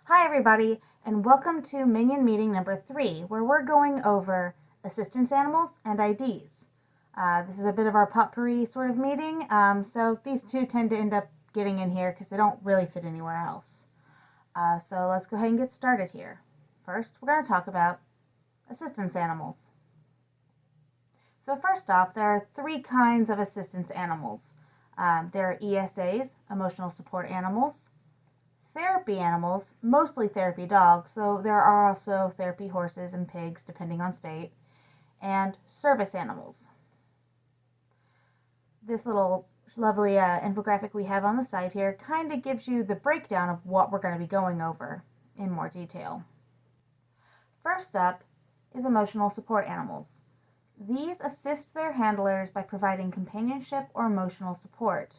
Hi everybody, and welcome to Minion meeting number 3, where we're going over assistance animals and IDs. This is a bit of our potpourri sort of meeting, so these two tend to end up getting in here because they don't really fit anywhere else. So let's go ahead and get started here. First, we're going to talk about assistance animals. So first off, there are 3 kinds of assistance animals. There are ESAs, emotional support animals, therapy animals, mostly therapy dogs, though there are also therapy horses and pigs depending on state, and service animals. This little lovely infographic we have on the site here kind of gives you the breakdown of what we're going to be going over in more detail. First up is emotional support animals. These assist their handlers by providing companionship or emotional support.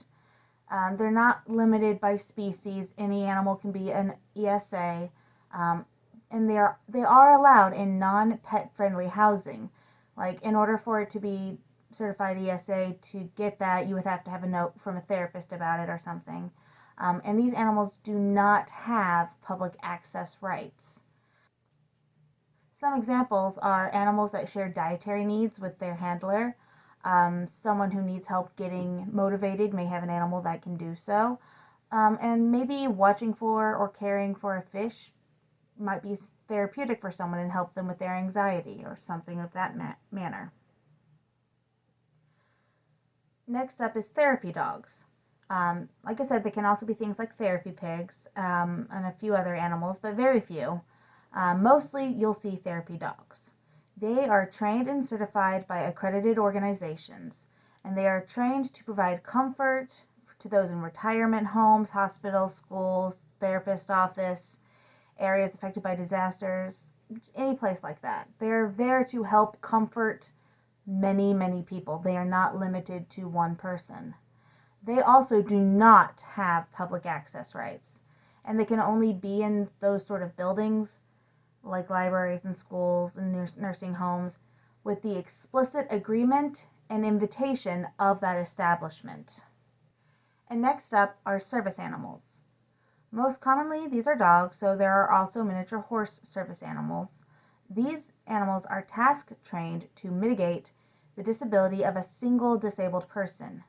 They're not limited by species. Any animal can be an ESA, and they are allowed in non-pet friendly housing. Like, in order for it to be certified ESA, to get that, you would have to have a note from a therapist about it or something. And these animals do not have public access rights. Some examples are animals that share dietary needs with their handler. Someone who needs help getting motivated may have an animal that can do so. And maybe watching for or caring for a fish might be therapeutic for someone and help them with their anxiety or something of that manner. Next up is therapy dogs. Like I said, they can also be things like therapy pigs and a few other animals, but very few. Mostly you'll see therapy dogs. They are trained and certified by accredited organizations, and they are trained to provide comfort to those in retirement homes, hospitals, schools, therapist office, areas affected by disasters, any place like that. They're there to help comfort many, many people. They are not limited to one person. They also do not have public access rights, and they can only be in those sort of buildings like libraries and schools and nursing homes with the explicit agreement and invitation of that establishment. And next up are service animals. Most commonly, these are dogs, so there are also miniature horse service animals. These animals are task trained to mitigate the disability of a single disabled person.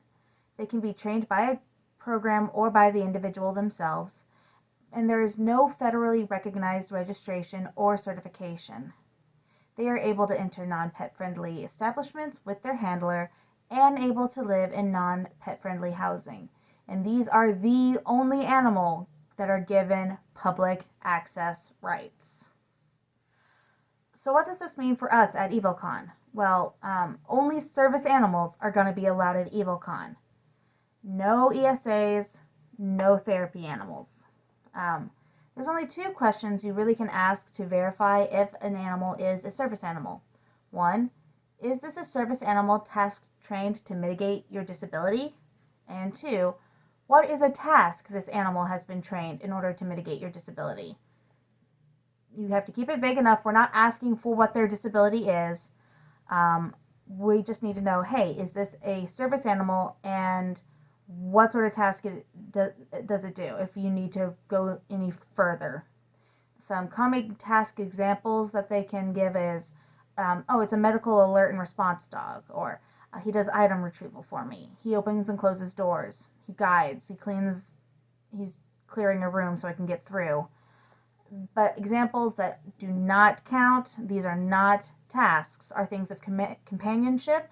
They can be trained by a program or by the individual themselves, and there is no federally recognized registration or certification. They are able to enter non-pet friendly establishments with their handler and able to live in non-pet friendly housing. And these are the only animal that are given public access rights. So what does this mean for us at EvoCon? Well, only service animals are going to be allowed at EvoCon. No ESAs, no therapy animals. There's only 2 questions you really can ask to verify if an animal is a service animal. 1, is this a service animal task trained to mitigate your disability? And 2, what is a task this animal has been trained in order to mitigate your disability? You have to keep it vague enough. We're not asking for what their disability is. We just need to know, hey, is this a service animal, and what sort of task does it do if you need to go any further. Some common task examples that they can give is, it's a medical alert and response dog, or he does item retrieval for me. He opens and closes doors. He guides. He's clearing a room so I can get through. But examples that do not count, these are not tasks, are things of companionship,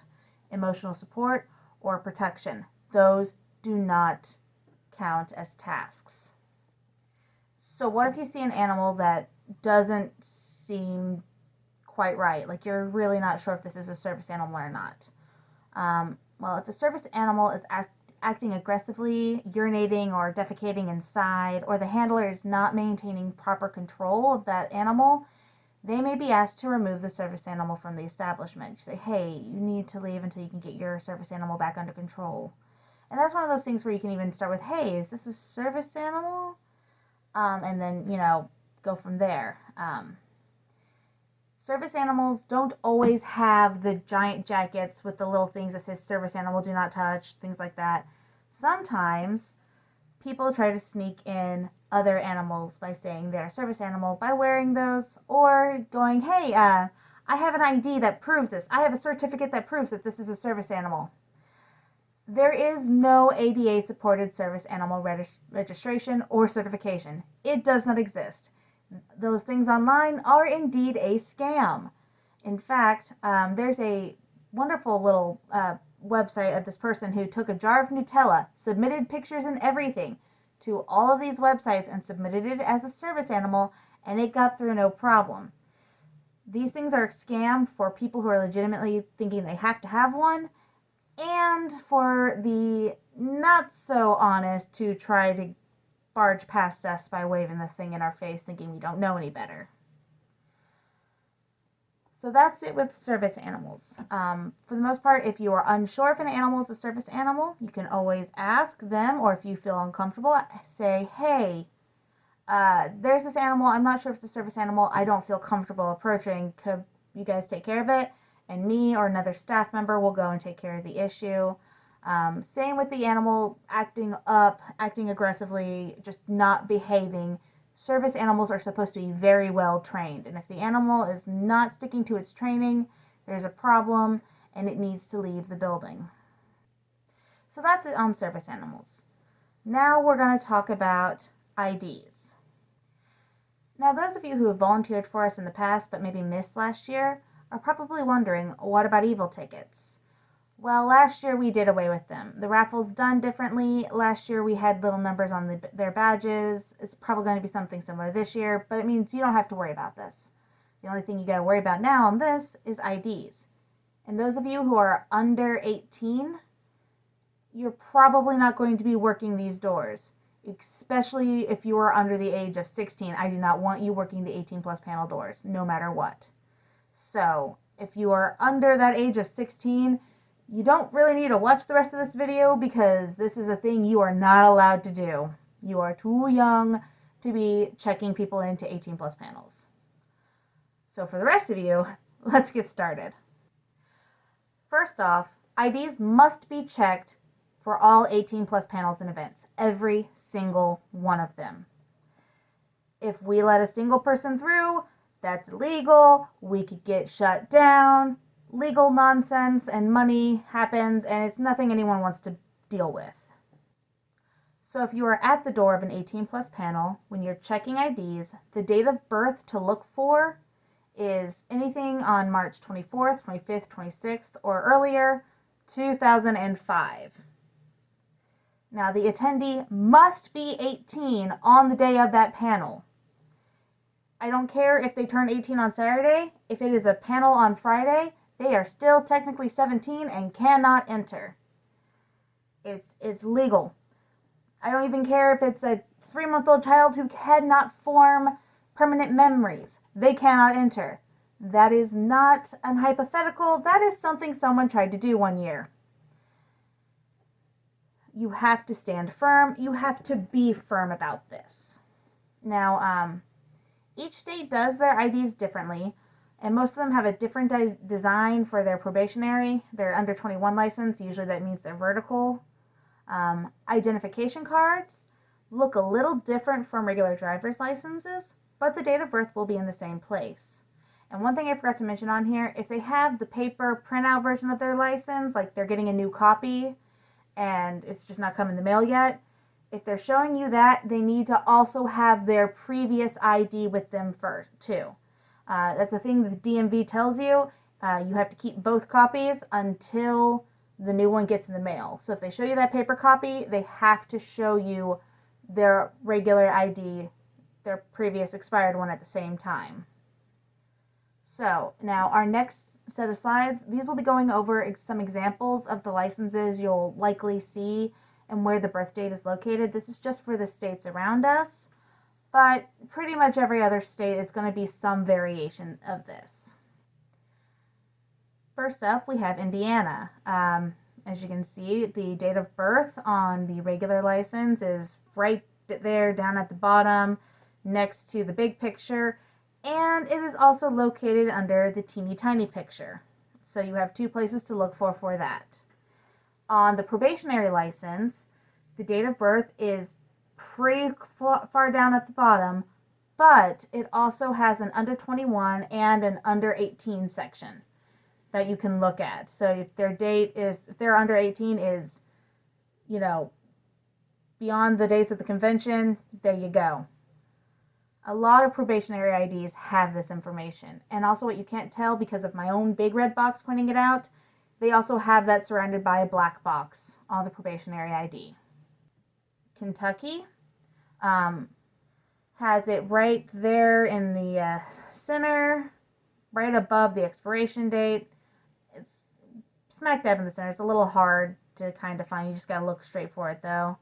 emotional support, or protection. Those do not count as tasks. So what if you see an animal that doesn't seem quite right? Like, you're really not sure if this is a service animal or not. Well, if a service animal is acting aggressively, urinating or defecating inside, or the handler is not maintaining proper control of that animal, they may be asked to remove the service animal from the establishment. You say, hey, you need to leave until you can get your service animal back under control. And that's one of those things where you can even start with, hey, is this a service animal? And then, go from there. Service animals don't always have the giant jackets with the little things that says service animal, do not touch, things like that. Sometimes people try to sneak in other animals by saying they're a service animal by wearing those, or going, hey, I have an ID that proves this. I have a certificate that proves that this is a service animal. There is no ADA supported service animal registration or certification. It does not exist. Those things online are indeed a scam. In fact, there's a wonderful little website of this person who took a jar of Nutella, submitted pictures and everything to all of these websites and submitted it as a service animal, and it got through no problem. These things are a scam for people who are legitimately thinking they have to have one, and for the not so honest to try to barge past us by waving the thing in our face thinking we don't know any better. So that's it with service animals. For the most part, if you are unsure if an animal is a service animal, you can always ask them, or if you feel uncomfortable, say, hey, there's this animal, I'm not sure if it's a service animal, I don't feel comfortable approaching, could you guys take care of it? And me or another staff member will go and take care of the issue. Same with the animal acting up, acting aggressively, just not behaving. Service animals are supposed to be very well trained, and if the animal is not sticking to its training, there's a problem and it needs to leave the building. So that's it on service animals. Now we're going to talk about IDs. Now, those of you who have volunteered for us in the past but maybe missed last year are probably wondering, what about EVIL tickets? Well, last year we did away with them. The raffle's done differently. Last year we had little numbers on their badges. It's probably going to be something similar this year, but it means you don't have to worry about this. The only thing you got to worry about now on this is IDs. And those of you who are under 18, you're probably not going to be working these doors, especially if you are under the age of 16. I do not want you working the 18 plus panel doors, no matter what. So if you are under that age of 16, you don't really need to watch the rest of this video because this is a thing you are not allowed to do. You are too young to be checking people into 18 plus panels. So for the rest of you, let's get started. First off, IDs must be checked for all 18 plus panels and events. Every single one of them. If we let a single person through, that's illegal. We could get shut down. Legal nonsense and money happens, and it's nothing anyone wants to deal with. So if you are at the door of an 18 plus panel, when you're checking IDs, the date of birth to look for is anything on March 24th, 25th, 26th, or earlier, 2005. Now, the attendee must be 18 on the day of that panel. I don't care if they turn 18 on Saturday. If it is a panel on Friday, they are still technically 17 and cannot enter. It's legal. I don't even care if it's a 3-month-old child who cannot form permanent memories. They cannot enter. That is not an hypothetical. That is something someone tried to do one year. You have to stand firm. You have to be firm about this. Now, each state does their IDs differently, and most of them have a different design for their probationary. Their under 21 license, usually that means they're vertical. Identification cards look a little different from regular driver's licenses, but the date of birth will be in the same place. And one thing I forgot to mention on here, if they have the paper printout version of their license, like they're getting a new copy and it's just not come in the mail yet, if they're showing you that, they need to also have their previous ID with them first, too. That's the thing that the DMV tells you. You have to keep both copies until the new one gets in the mail. So if they show you that paper copy, they have to show you their regular ID, their previous expired one at the same time. So now our next set of slides, these will be going over some examples of the licenses you'll likely see and where the birth date is located. This is just for the states around us, but pretty much every other state is going to be some variation of this. First up, we have Indiana. As you can see, the date of birth on the regular license is right there down at the bottom next to the big picture, and it is also located under the teeny tiny picture. So you have two places to look for that. On the probationary license, the date of birth is pretty far down at the bottom, but it also has an under 21 and an under 18 section that you can look at. So if their date, if they're under 18 is, you know, beyond the dates of the convention, there you go. A lot of probationary IDs have this information. And also what you can't tell because of my own big red box pointing it out, they also have that surrounded by a black box on the probationary ID. Kentucky has it right there in the center, right above the expiration date. It's smack dab in the center. It's a little hard to kind of find. You just got to look straight for it though.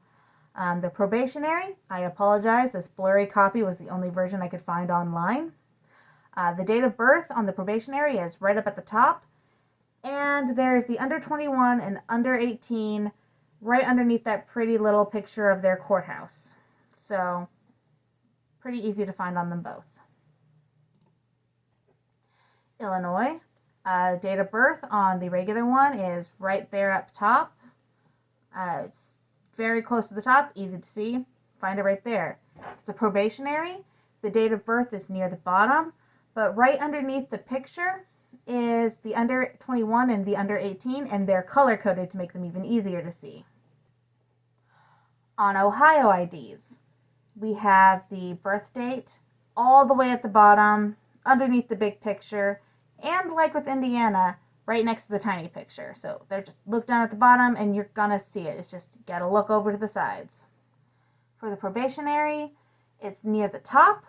The probationary, I apologize. This blurry copy was the only version I could find online. The date of birth on the probationary is right up at the top. And there's the under 21 and under 18 right underneath that pretty little picture of their courthouse. So, pretty easy to find on them both. Illinois, date of birth on the regular one is right there up top. It's very close to the top, easy to see. Find it right there. If it's a probationary, the date of birth is near the bottom, but right underneath the picture is the under 21 and the under 18, and they're color coded to make them even easier to see. On Ohio IDs, we have the birth date all the way at the bottom, underneath the big picture, and like with Indiana, right next to the tiny picture. So they're just look down at the bottom and you're gonna see it. It's just gotta look over to the sides. For the probationary, it's near the top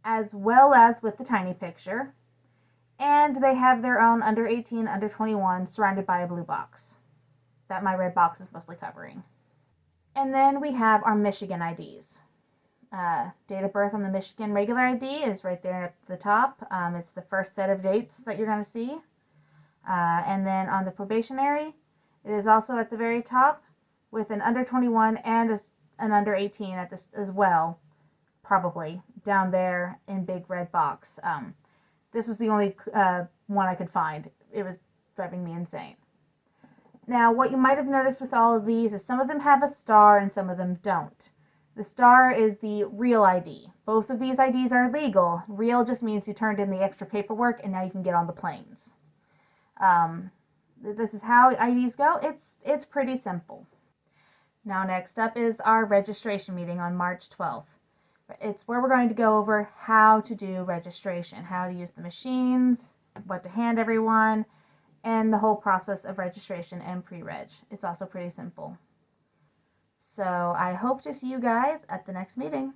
as well as with the tiny picture. And they have their own under 18, under 21 surrounded by a blue box that my red box is mostly covering. And then we have our Michigan IDs. Date of birth on the Michigan regular ID is right there at the top. It's the first set of dates that you're going to see. And then on the probationary, it is also at the very top with an under 21 and an under 18 at this as well, probably down there in big red box. This was the only one I could find. It was driving me insane. Now, what you might have noticed with all of these is some of them have a star and some of them don't. The star is the real ID. Both of these IDs are legal. Real just means you turned in the extra paperwork and now you can get on the planes. This is how IDs go. It's pretty simple. Now next up is our registration meeting on March 12th. It's where we're going to go over how to do registration, how to use the machines, what to hand everyone, and the whole process of registration and pre-reg. It's also pretty simple. So I hope to see you guys at the next meeting.